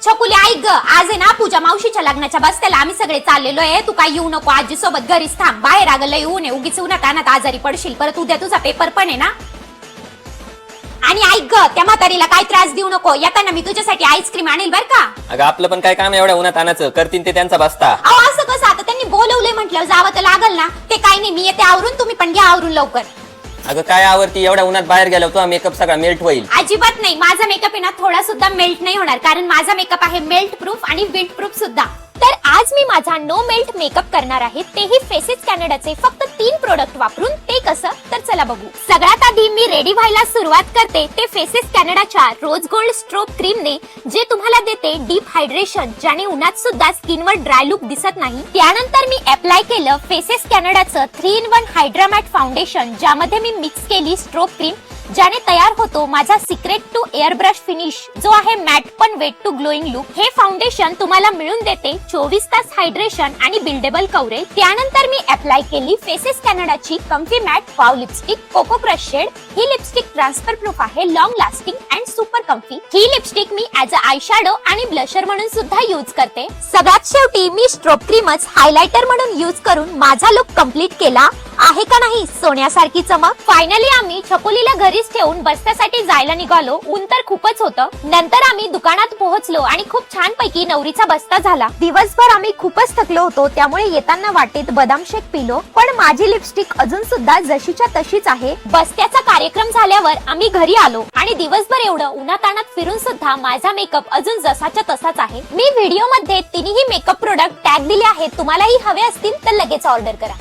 छकुली ऐक ग, आज आहे ना पूजा मावशीच्या लग्नाच्या बसत्याला आम्ही सगळे चाललेलो आहे. तू काय येऊ नको, आजी सोबत घरीच थांब. बाहेर अगं लय ऊन आहे, उगीच उन्हात आणत आजारी पडशील. परत उद्या तुझा पेपर पण आहे ना. आणि ऐक ग, त्या म्हातारीला काय त्रास देऊ नको. येताना मी तुझ्यासाठी आईस्क्रीम आणेल बर का. अगं आपलं पण काय काम एवढ्या उन्हात आणायचं, करतील ते त्यांचा बसता. अहो असं कसं, आता त्यांनी बोलवलंय म्हटलं जावं तर लागल ना. ते काय नाही, मी येते आवरून, तुम्ही पण घ्या आवरून लवकर. अगं काय आवरती, एवढ्या उन्हात बाहेर गेलो तो मेकअप सगळा मेल्ट होईल. अजिबात नाही, माझा मेकअप आहे ना थोडा सुद्धा मेल्ट नाही होणार, कारण माझा मेकअप आहे मेल्ट प्रूफ आणि विंड प्रूफ सुद्धा. तर आज मी माझा नो मेल्ट मेकअप करणार आहे, तेही फेसेस कॅनडाचे फक्त 3 प्रोडक्ट वापरून. ते कसं तर चला बघू. सगळ्यात आधी मी रेडी व्हायला सुरुवात करते ते फेसेस कॅनडाच्या रोज गोल्ड स्ट्रोब क्रीमने, जे तुम्हाला देते डीप हायड्रेशन, ज्याने उन्हात सुद्धा स्किनवर ड्राय लुक दिसत नाही. त्यानंतर मी अप्लाय केलं फेसेस कॅनडाचं 3-in-1 हायड्रा मॅट फाउंडेशन, ज्यामध्ये मी मिक्स केली स्ट्रोब क्रीम, ज्याने तयार होतो माझा secret to airbrush finish, जो आहे मॅट पण वेट टू ग्लोईंग लुक. हे फाउंडेशन तुम्हाला मिळून देते 24 तास हायड्रेशन आणि बिल्डेबल कव्हरेज. त्यानंतर मी अप्लाय केली फेसेस कॅनडाची comfy matte wow lipstick coco crush shade. ही लिपस्टिक ट्रान्सफर प्रूफ आहे, long lasting and super comfy. ही लिपस्टिक मी ऍज अ आय शॅडो आणि ब्लशर म्हणून सुद्धा यूज करते. सगळ्यात शेवटी मी स्ट्रोब क्रीमच हायलायटर म्हणून यूज करून माझा लुक कम्प्लीट केला. आहे का नाही सोन्यासारखी चमक. फायनली आम्ही छकुलीला घरीच ठेवून बस्त्यासाठी जायला निघालो. ऊन तर खूपच होतं. नंतर आम्ही दुकानात पोहोचलो आणि खूप छान पैकी नवरीचा बस्ता झाला. दिवसभर आम्ही खूपच थकलो होतो, त्यामुळे येताना वाटेत बदाम शेक पिलो. पण माझी लिपस्टिक अजून सुद्धा जशीच्या तशीच आहे. बस्त्याचा कार्यक्रम झाल्यावर आम्ही घरी आलो आणि दिवसभर एवढं उन्हातानात फिरून सुद्धा माझा मेकअप अजून जसाच्या तसाच आहे. मी व्हिडिओ मध्ये तिन्ही मेकअप प्रोडक्ट टॅग दिले आहेत. तुम्हालाही हवे असतील तर लगेच ऑर्डर करा.